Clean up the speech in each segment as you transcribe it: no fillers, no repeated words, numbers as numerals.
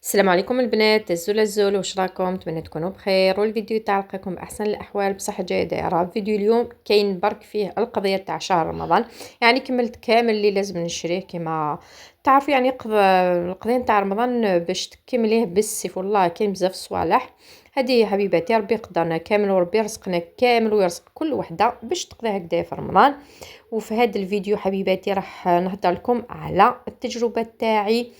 السلام عليكم البنات، الزول واش راكم؟ نتمنى تكونوا بخير والفيديو تاع لقاكم باحسن الاحوال بصحه جيده. راه فيديو اليوم كاين برك فيه القضيه تاع شهر رمضان، يعني كملت كامل اللي لازم نشريه كما تعرفوا. يعني القضيه تاع رمضان باش تكمليه بالسيف، والله كاين بزاف صوالح. هذه يا حبيباتي ربي قدرنا كامل وربي رزقنا كامل ويرزق كل وحده باش تقضي هكذا في رمضان. وفي هذا الفيديو حبيباتي راح نهضر لكم على التجربه تاعي،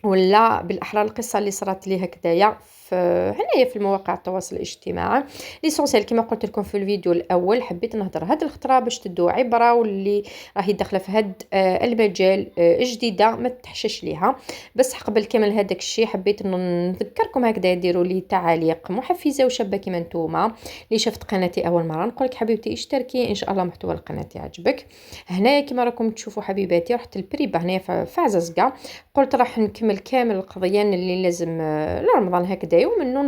ولا بالاحرى القصه اللي صرات لي هكذايا في هنايا في المواقع التواصل الاجتماعي. ليسونسيال كما قلت لكم في الفيديو الاول، حبيت نهضر هذه الخطره باش تدوا عبره، واللي راهي داخله في هذا المجال جديده ما تحشش ليها. بس قبل كامل هذاك الشيء حبيت نذكركم هكذا، ديروا لي تعاليق محفزه وشابه كيما نتوما. اللي شفت قناتي اول مره نقولك حبيبتي اشتركي، ان شاء الله محتوى القناه يعجبك. هنايا كما راكم تشوفوا حبيباتي رحت البريبه هنايا في عزازكا، قلت راح نكمل كامل القضيان اللي لازم لرمضان هكذا، ومنه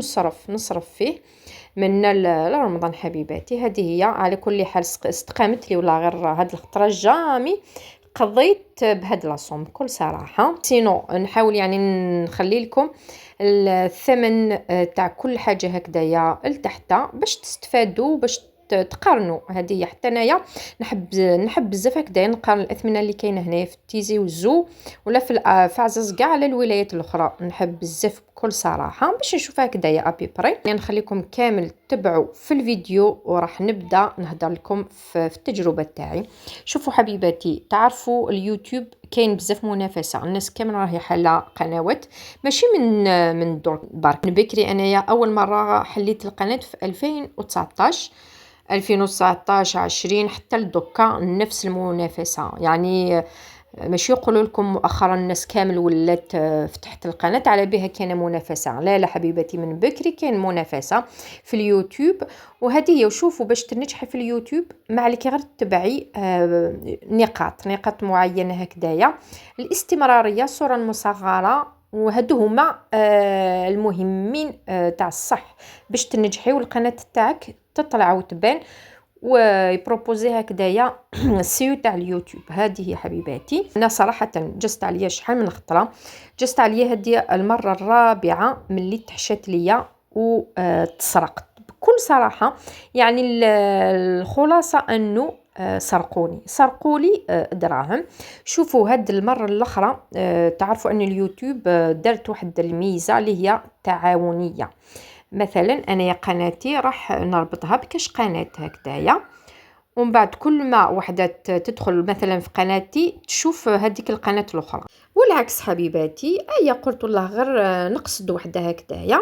نصرف فيه من لرمضان حبيباتي. هذه هي على كل حال استقامت لي، ولا غير هاد الخطره جامي قضيت بهاد لاصوم بكل صراحه. سينو نحاول يعني نخلي لكم الثمن تاع كل حاجه هكذايا لتحت باش تستفادوا، باش تقارنوا. هذه حتى انايا نحب بزاف هكذا نقارن الاثمنه اللي كاينه هنايا في تيزي والزو، ولا في عزاز كاع على الولايات الاخرى. نحب بزاف بكل صراحه باش نشوف هكذايا ابي بري. يعني نخليكم كامل تبعوا في الفيديو، وراح نبدا نهضر لكم في التجربه تاعي. شوفوا حبيباتي، تعرفوا اليوتيوب كاين بزاف منافسه، الناس كامل راهي حاله قنوات، ماشي من دور برك. من بكري انايا اول مره حليت القناه في 2019 20 حتى لدوكا نفس المنافسه. يعني ماشي يقولوا لكم مؤخرا الناس كامل ولات فتحت القناه على بها كاينه منافسه. لا لا حبيبتي، من بكري كاين منافسه في اليوتيوب، وهذه هي. وشوفوا باش تنجحي في اليوتيوب ما عليك غير تتبعي نقاط معينه هكذايا: الاستمراريه، الصوره المصغره، وهادو هما المهمين تاع الصح باش تنجحي والقناه تاعك تطلع وتبان ويبروبوزي هكذايا السيو تاع اليوتيوب. هذه هي حبيباتي. انا صراحه جست عليا شحال من خطره، جست عليا هذه المره الرابعه من اللي تحشت ليا وتسرقت بكل صراحه. يعني الخلاصه انه سرقوا لي دراهم. شوفوا هاد المره الاخرى تعرفوا ان اليوتيوب درت واحد الميزه اللي هي تعاونيه. مثلا انا قناتي راح نربطها بكاش قناه هكذايا، ومن بعد كل ما وحده تدخل مثلا في قناتي تشوف هذيك القناه الاخرى، والعكس حبيباتي. ايا قلت الله غير نقصد وحده هكذايا،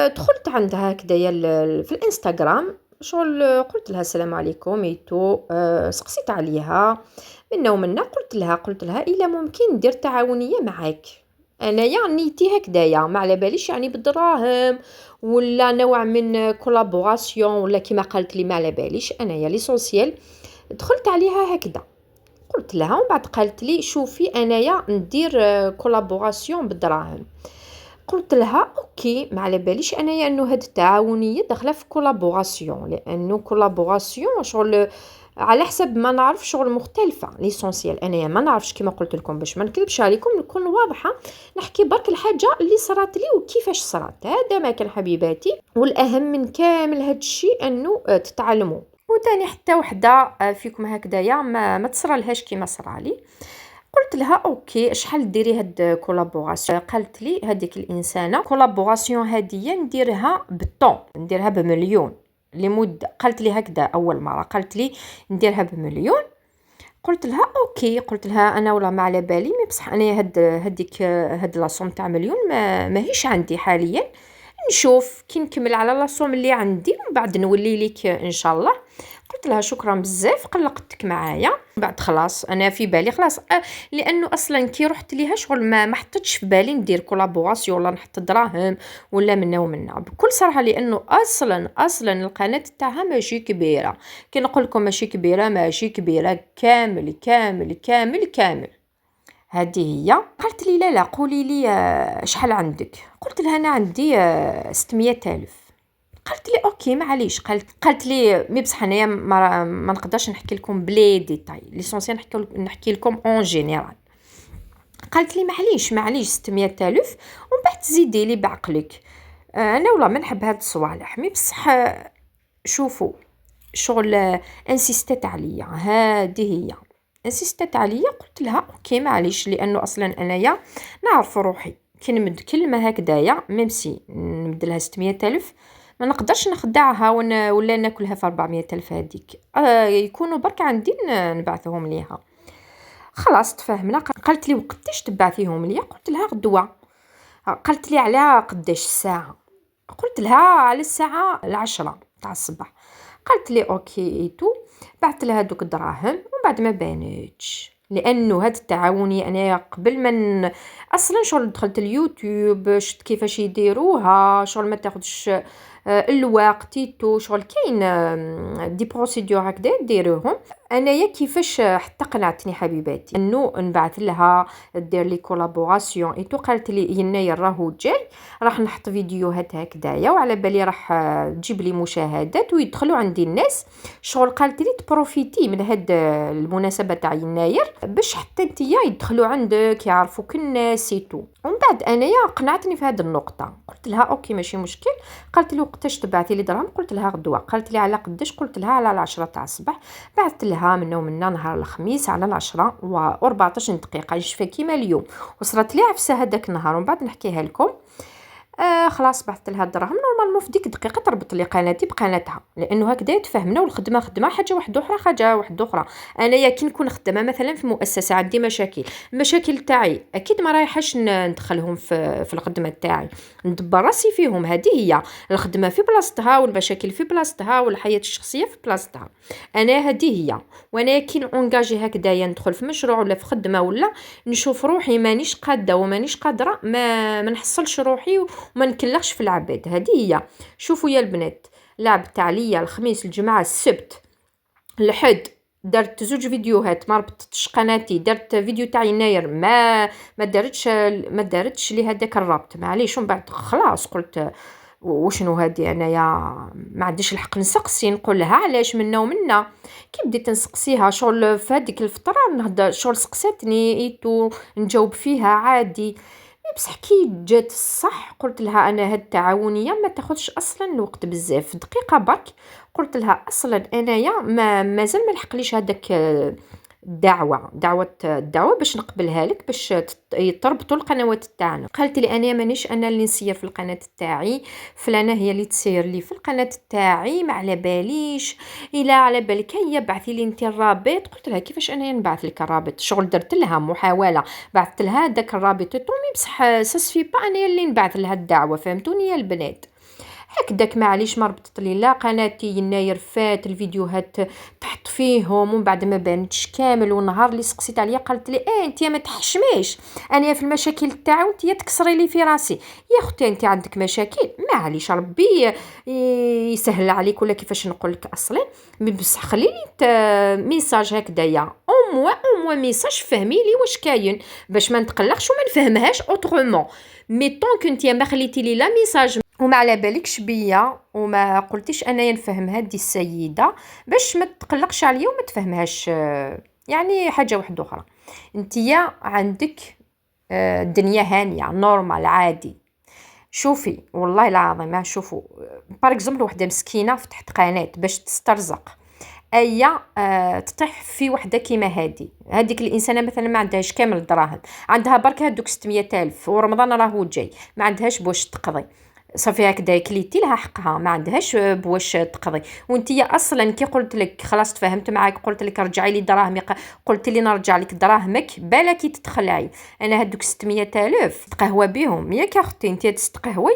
دخلت عندها هكذايا في الانستغرام شغل، قلت لها السلام عليكم ايتو، سقسيت عليها منا قلت لها الا ممكن ندير تعاونيه معاك. انايا نيتي هكذايا ما على باليش يعني بالدراهم ولا نوع من كولابوراسيون ولا كيما قالت لي ما على باليش. انايا ليسونسيال دخلت عليها هكذا، قلت لها، ومن بعد قالت لي شوفي انايا ندير كولابوراسيون بالدراهم. قلت لها اوكي، ما على باليش انايا انه هاد التعاونيه داخله في كولابوراسيون، لانه كولابوراسيون شغل على حسب ما نعرف شغل مختلفه. ليسونسيال انايا ما نعرفش كيما قلت لكم باش ما نكذبش عليكم نكون واضحه، نحكي برك الحاجه اللي صرات لي وكيفاش صرات. هذا ما كان حبيباتي، والاهم من كامل هاد الشيء انه تتعلموا. وثاني حتى وحده فيكم هكذايا ما تصرالهاش كيما صرالي. قلت لها اوكي شحال ديري هاد كولابوراسيون؟ قالت لي هذيك الانسانه كولابوراسيون هاديه نديرها بالطون، نديرها بمليون لمده. قالت لي هكذا اول مره، قالت لي نديرها بمليون. قلت لها اوكي، قلت لها انا ولا ما على بالي، مي بصح انا هاد لاصوم تاع مليون ماهيش عندي حاليا، نشوف كي نكمل على لاصوم اللي عندي ومن بعد نولي لك ان شاء الله. قلت لها شكرا بزاف قلقتك معايا. بعد خلاص انا في بالي خلاص لانه اصلا كي رحت ليها شغل ما حطيتش في بالي ندير كولابوراسيون ولا نحط دراهم ولا منا ومنا بكل صراحه، لانه اصلا القناه تاعها ماشي كبيره. كي نقول لكم ماشي كبيره كامل كامل كامل كامل. هذه هي. قالت لي لا قولي لي شحال عندك؟ قلت لها انا عندي 600,000. قالت لي اوكي معليش. قالت لي مي بصح انايا ما نقدرش نحكي لكم بلي ديتاي، ليسونسيال نحكي لكم اون جينيرال. قالت لي معليش 600,000 ومن بعد تزيدي لي بعقلك. انا والله ما نحب هاد الصوالح، مي بصح شوفوا شغل انسيستات عليا، هذه هي انسيستات عليا. قلت لها اوكي معليش، لانه اصلا انايا نعرف روحي كي نمد كلمه هكذايا ميمسي نمد لها 600,000 ما نقدرش نخدعها ولا ناكلها في 400,000 هذيك. يكونوا برك عندي نبعثهم ليها. خلاص تفاهمنا. قالت لي وقتاش تبعثيهم ليا؟ قلت لها غدوه. قالت لي على قداش الساعه؟ قلت لها على الساعه 10 تاع الصباح. قالت لي اوكي ايتو. بعثت لها دوك الدراهم ومن بعد ما بانتش، لانه هاد التعاوني انا قبل من اصلا شغل دخلت اليوتيوب شفت كيفاش يديروها، شغل ما تاخذش الوقت تو، شغل كاين دي بروسيدور هكذا ديروهم. انايا كيفاش حتى قنعتني حبيباتي انه نبعث لها دير لي كولابوراسيون ايتو. قالت لي يناير راهو جاي راح نحط فيديوهات هكذايا وعلى بالي راح تجيب لي مشاهدات ويدخلوا عندي الناس. شغل قالت لي تبروفيتي من هاد المناسبه تاع يناير باش حتى نتيا يدخلوا عندك يعرفوك الناس ايتو. ومن بعد انايا قنعتني في هاد النقطه. قلت لها اوكي ماشي مشكل. قالت لي وقتاش تبعثي لي دراهم؟ قلت لها غدوه. قالت لي على قداش؟ قلت لها على 10 تاع الصباح. بعثت لها منا نهار الخميس على 10 و14 دقيقه نشفى كيما اليوم. وصلت لي عفسه هذاك النهار ومن بعد نحكيها لكم. خلاص بعثت لها الدراهم نورمالمون في ديك الدقيقه تربط لي قناتي بقناتها، لانه هكذا تفهمنا. والخدمه خدمه حاجه واحده اخرى حاجه واحده اخرى. انايا كي نكون خدامه مثلا في مؤسسه عندي مشاكل تاعي اكيد ما رايحاش ندخلهم في الخدمه تاعي، ندبر راسي فيهم. هذه هي الخدمه في بلاصتها والمشاكل في بلاصتها والحياه الشخصيه في بلاصتها. انا هذه هي. وانا كي نونجاجي هكذايا ندخل في مشروع ولا في خدمه ولا نشوف روحي مانيش قاده ومانيش قادره ما نحصلش روحي وما نكلخش في العباد. هذه هي. شوفوا يا البنات، لعبت عليا الخميس الجمعه السبت الحد درت 2 فيديوهات ما ربطتش قناتي. درت فيديو تاع يناير ما دارتش لي هذاك الربط معليش. ومن بعد خلاص قلت وشنو هادي انايا ما عنديش الحق نسقسي نقول لها علاش منا ومنا. كي بديت نسقسيها شغل في هذيك الفتره نهضر شغل سقساتني ايتو نجاوب فيها عادي. بصح كي جات الصح قلت لها انا هاد التعاونيه ما تاخذش اصلا الوقت بزاف دقيقه برك. قلت لها اصلا انايا مازال ما لحقليش هذاك الدعوه باش نقبلها لك باش يتربطوا القنوات تاعنا. قالت لي انا مانيش انا اللي نسير في القناه تاعي، فلانه هي اللي تسير لي في القناه تاعي ما على باليش. الا على بالك هي بعثي لي انت الرابط. قلت لها كيفاش انا نبعث لك الرابط؟ شغل درت لها محاوله بعثت لها داك الرابط طومي بصح ساسفي با انا اللي نبعث لها الدعوه. فهمتوني يا البنات؟ هكداك معليش ما ربطت لي لا قناتي يناير فات الفيديوهات تحط فيهم ومن بعد ما بانتش كامل. والنهار اللي سقسيت عليا قالت لي انت ما تحشميش انا في المشاكل تاعو انت تكسري لي في راسي. يا اختي انت عندك مشاكل معليش ربي يسهل عليك ولا كيفاش نقول لك اصلا. بصح خليني ميساج هكذايا او ميساج فهمي لي واش كاين باش ما نتقلقش وما نفهمهاش اوترومون. مي طونك انت ما خليتي لي لا ميساج وما على بالكش بيا وما قلتيش انايا نفهم هذه السيده باش ما تقلقش عليا وما تفهمهاش. يعني حاجه واحده اخرى انتيا عندك الدنيا هانيه نورمال عادي. شوفي والله العظيم شوفوا بار اكزومبل وحده مسكينه فتحت قناه باش تسترزق ايا تطيح في وحده كيما هذيك الانسانه مثلا ما عندهاش كامل الدراهم، عندها برك هذوك 600,000 ورمضان راهو جاي ما عندهاش بواش تقضي. صافي هكذا كليتي لها حقها ما عندهاش بواش تقضي. وانتي اصلا كي قلت لك خلاص تفاهمت معاك قلت لك رجعي لي دراهمي قلت لي نرجع لك دراهمك بالك تتخلعي. انا هذوك 600,000 تقهوى بهم ياك يا اختي انت تستقهوي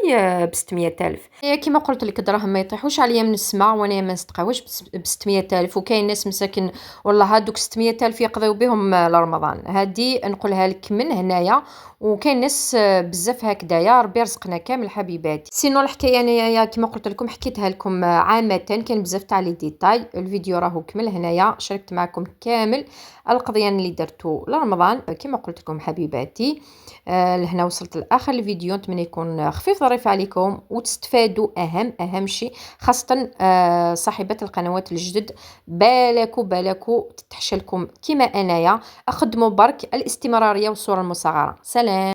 ب 600,000. هي كيما قلت لك دراهم ما يطيحوش عليا من السماء وانا ما نستقهوش ب 600,000. وكاين ناس مساكن والله هذوك 600,000 يقضيو بهم لرمضان. هذه نقولها لك من هنايا. وكاين ناس بزاف هكذايا ربي رزقنا كامل حبيباتي. حبيباتي. سينو الحكايه انايا كيما قلت لكم حكيتها لكم عامه، كان بزاف تاع لي ديتاي. الفيديو راهو كمل هنايا، شاركت معكم كامل القضيان اللي درتو لرمضان كيما قلت لكم حبيباتي. لهنا وصلت لاخر الفيديو، نتمنى يكون خفيف ظريف عليكم وتستفادوا. اهم شيء خاصه صاحبات القنوات الجدد، بالكو تتحشى لكم كيما انايا. اخدموا برك الاستمراريه والصوره المصغره. سلام.